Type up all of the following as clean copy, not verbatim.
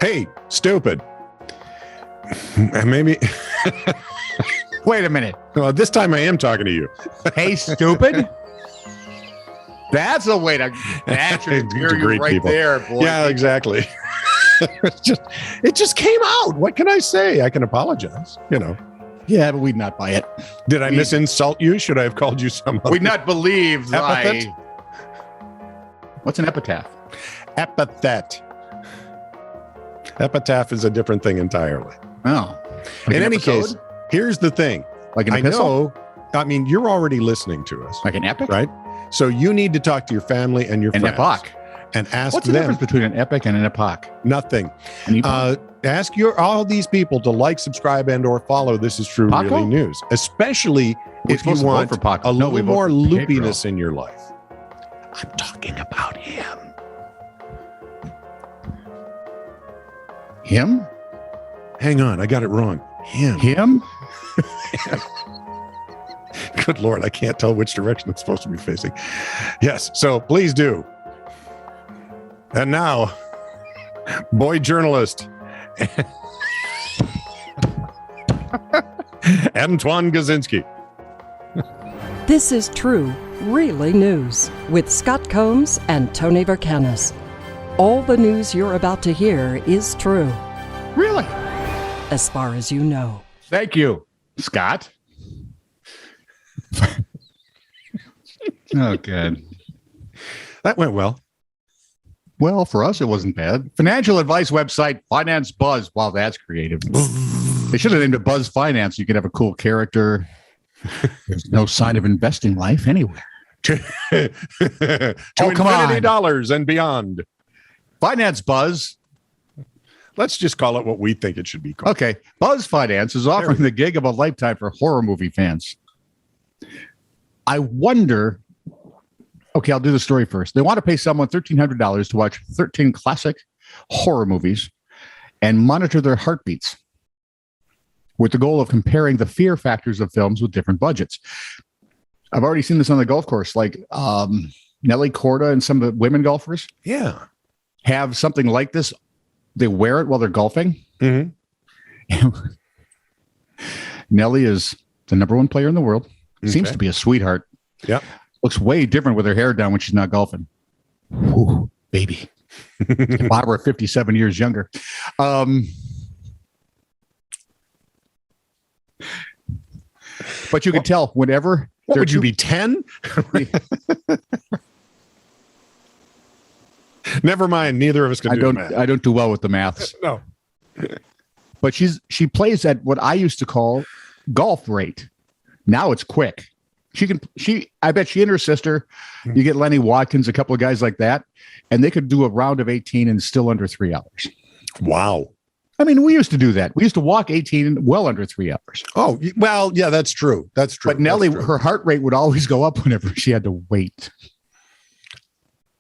Hey, stupid. Maybe. Wait a minute. Well, this time I am talking to you. Hey, stupid. That's a way to actually hear you right people. there, boy. Yeah, exactly. it just came out. What can I say? I can apologize, Yeah, but we'd not buy it. Did I misinsult you? Should I have called you some other We'd not believe epithet? What's an epitaph? Epithet. Epitaph is a different thing entirely. Oh. Like in any episode? case, here's the thing. Like an epistle? You're already listening to us. Like an epic? Right? So you need to talk to your family and your an friends. epoch. And ask What's the them. difference between an epic and an epoch? Nothing. An epoch? Ask all these people to like, subscribe, and or follow This Is True Paco? Really News, especially if you want for Paco. a No, we little more vote for Pedro. loopiness in your life. I'm talking about him. Him? Hang on, I got it wrong. Him? Good Lord, I can't tell which direction it's supposed to be facing. Yes, so please do. And now, boy journalist, Antoine Gazinski. This is True, Really News with Scott Combs and Tony Verkinnes. All the news you're about to hear is true, Really? as far as you know. Thank you, Scott. Oh, good. That went well. Well, for us, it wasn't bad. Financial advice website, Finance Buzz. Wow, that's creative. They should have named it Buzz Finance. You could have a cool character. There's no sign of investing life anywhere. To Oh, come on. $infinity and beyond. Finance Buzz. Let's just call it what we think it should be called. Okay. Buzz Finance is offering the gig of a lifetime for horror movie fans. I wonder. Okay, I'll do the story first. They want to pay someone $1,300 to watch 13 classic horror movies and monitor their heartbeats with the goal of comparing the fear factors of films with different budgets. I've already seen this on the golf course, like Nelly Corda and some of the women golfers Yeah. have something like this. They wear it while they're golfing. Mm-hmm. Nelly is the number one player in the world. Seems Okay. to be a sweetheart. Yep. Looks way different with her hair down when she's not golfing. Ooh, baby. If I were 57 years younger. But you can tell whenever. What would you be, 10? Never mind. Neither of us can do the math. I don't do well with the maths. No. But she plays at what I used to call golf rate. Now it's quick. I bet she and her sister, you get Lenny Watkins, a couple of guys like that, and they could do a round of 18 in still under 3 hours. Wow. I mean, we used to do that. We used to walk 18 in well under 3 hours. Oh, well, yeah, that's true. That's true. But Nelly, That's true. her heart rate would always go up whenever she had to wait.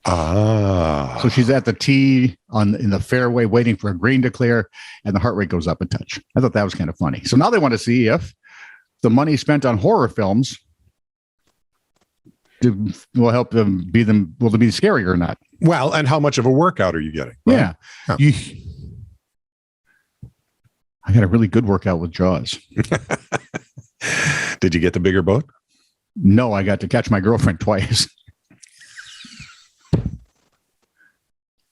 Ah. So she's at the tee in the fairway waiting for a green to clear, and the heart rate goes up a touch. I thought that was kind of funny. So now they want to see if the money spent on horror films will help them will they be scarier or not? Well, and how much of a workout are you getting? Yeah. Huh. I got a really good workout with Jaws. Did you get the bigger boat? No, I got to catch my girlfriend twice.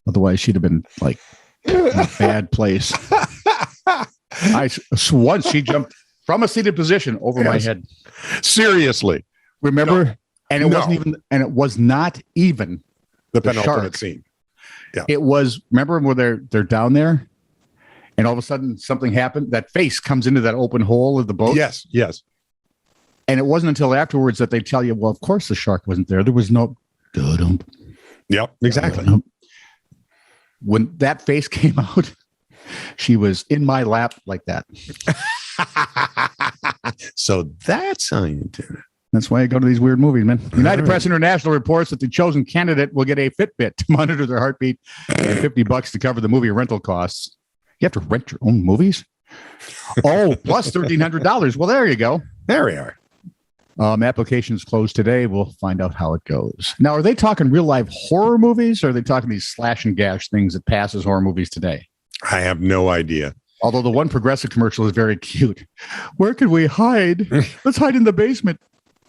Otherwise, she'd have been like in a bad place. Once she jumped from a seated position over my head. Seriously. Remember? No. And it wasn't even, and it was not even The the penultimate shark. scene. Yeah. It was, remember where they're down there and all of a sudden something happened? That face comes into that open hole of the boat. Yes, yes. And it wasn't until afterwards that they tell you, well, of course the shark wasn't there. There was no. Yep, exactly. When that face came out, she was in my lap like that. So that's how you do it. That's why I go to these weird movies, man. United Press International reports that the chosen candidate will get a Fitbit to monitor their heartbeat and $50 to cover the movie rental costs. You have to rent your own movies? Oh, plus $1,300. Well, there you go. There we are. Applications closed today. We'll find out how it goes. Now, are they talking real life horror movies, or are they talking these slash and gash things that pass as horror movies today? I have no idea. Although the one Progressive commercial is very cute. Where can we hide? Let's hide in the basement.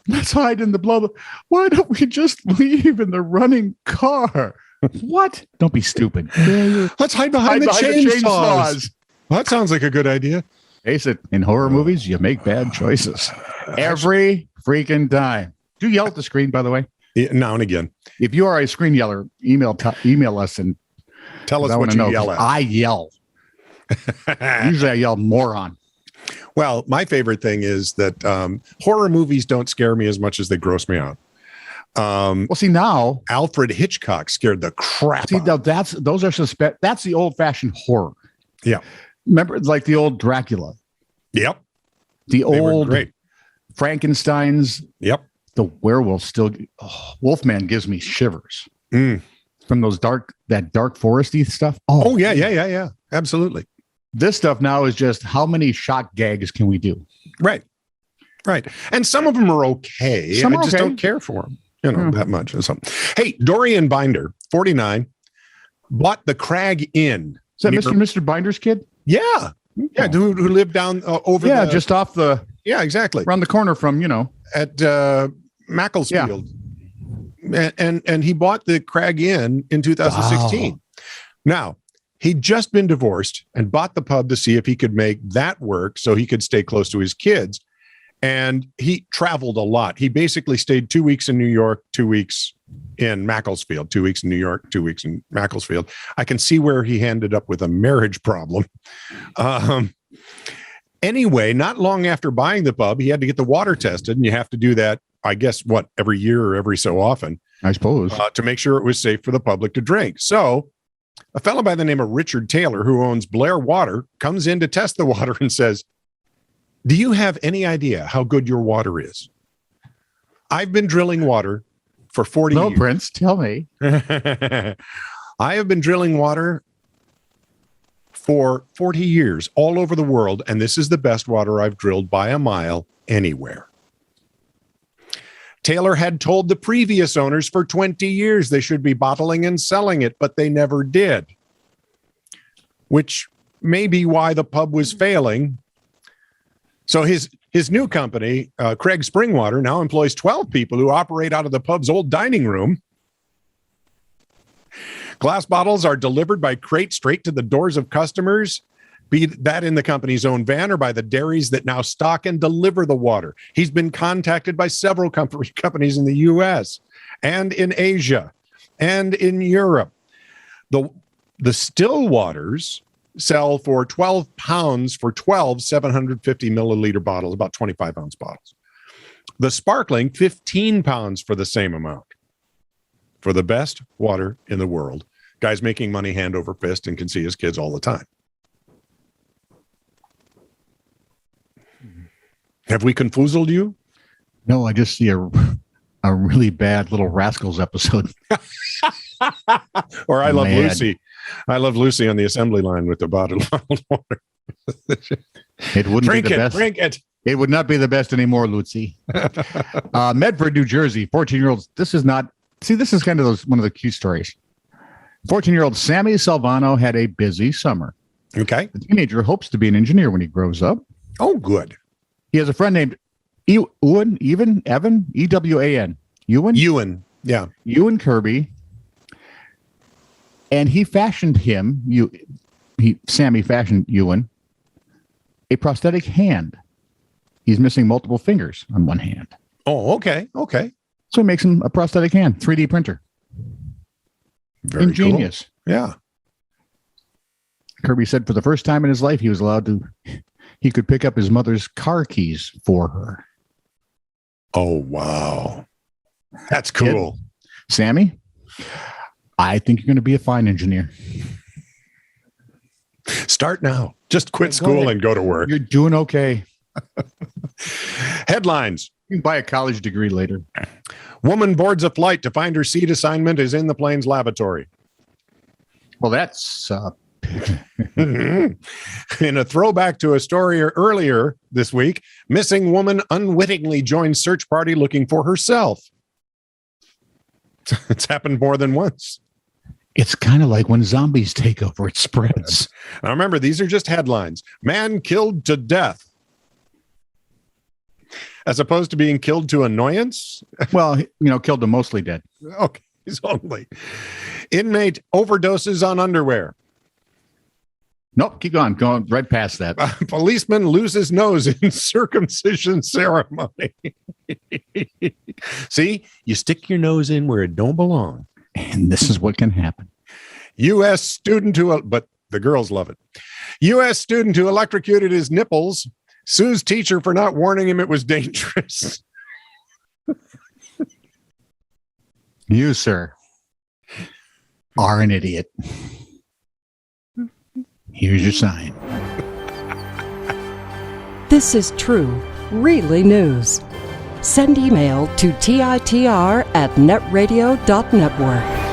Let's hide in the blah, blah. Why don't we just leave in the running car? What? Don't be stupid. Let's hide behind the chainsaws. Well, that sounds like a good idea. Face it, in horror movies, you make bad choices. Every freaking time. Do you yell at the screen, by the way? Yeah, now and again. If you are a screen yeller, email us and tell us what you yell at. I yell. Usually I yell moron. Well, my favorite thing is that horror movies don't scare me as much as they gross me out. Well, see, now Alfred Hitchcock scared the crap out. That's the old-fashioned horror. Yeah. Remember, like the old Dracula. Yep. The old Frankensteins. Yep. The werewolf still. Wolfman gives me shivers from that dark foresty stuff. Oh yeah. Absolutely. This stuff now is just how many shock gags can we do? Right. And some of them are okay. I just don't care for them, that much. So, hey, Dorian Binder, 49, bought the Crag Inn. Is that Mr. Binder's kid? Yeah. Yeah. Who lived down over just off the. Yeah, exactly. Around the corner from, at Macclesfield. Yeah. And he bought the Crag Inn in 2016. Wow. Now, he'd just been divorced and bought the pub to see if he could make that work so he could stay close to his kids. And he traveled a lot. He basically stayed 2 weeks in New York, 2 weeks in Macclesfield, 2 weeks in New York, 2 weeks in Macclesfield. I can see where he ended up with a marriage problem. Anyway, not long after buying the pub, he had to get the water tested. And you have to do that, I guess, every year or every so often, I suppose, to make sure it was safe for the public to drink. So a fellow by the name of Richard Taylor, who owns Blair Water, comes in to test the water and says, "Do you have any idea how good your water is? I've been drilling water for 40 years." No, Prince, tell me. I have been drilling water for 40 years all over the world, and this is the best water I've drilled by a mile anywhere. Taylor had told the previous owners for 20 years they should be bottling and selling it, but they never did, which may be why the pub was failing. So his new company, Craig Springwater, now employs 12 people who operate out of the pub's old dining room. Glass bottles are delivered by crate straight to the doors of customers, be that in the company's own van or by the dairies that now stock and deliver the water. He's been contacted by several companies in the U.S. and in Asia and in Europe. The still waters sell for £12 for 12 750 milliliter bottles, about 25 ounce bottles. The sparkling, £15 for the same amount. For the best water in the world. Guy's making money hand over fist and can see his kids all the time. Have we confoozled you? No, I just see a really bad Little Rascals episode. Or I Love Lucy. I Love Lucy on the assembly line with the bottled water. It wouldn't be the best. Drink it. It would not be the best anymore, Lucy. Medford, New Jersey, 14-year-olds. This is kind of one of the cute stories. 14-year-old Sammy Salvano had a busy summer. Okay. The teenager hopes to be an engineer when he grows up. Oh, good. He has a friend named Ewan, E-W-A-N. Ewan. Yeah. Ewan Kirby. And he fashioned Sammy fashioned Ewan a prosthetic hand. He's missing multiple fingers on one hand. Oh, okay. Okay. So he makes him a prosthetic hand, 3D printer. Very ingenious. Cool. Yeah. Kirby said for the first time in his life, he could pick up his mother's car keys for her. Oh, wow. That's cool. Kid, Sammy, I think you're going to be a fine engineer. Start now. Just quit school and go to work. You're doing okay. Headlines. You can buy a college degree later. Woman boards a flight to find her seat assignment is in the plane's lavatory. Well, that's... In a throwback to a story earlier this week, missing woman unwittingly joins search party looking for herself. It's happened more than once. It's kind of like when zombies take over, it spreads. Now remember, these are just headlines. Man killed to death. As opposed to being killed to annoyance? Well, killed to mostly dead. Okay, he's only. Inmate overdoses on underwear. Nope, keep going. Going right past that. Policeman loses nose in circumcision ceremony. See, you stick your nose in where it don't belong. And this is what can happen. U.S. student but the girls love it. U.S. student who electrocuted his nipples sues teacher for not warning him it was dangerous. You, sir, are an idiot. Here's your sign. This is true, really news. Send email to TITR@netradio.network.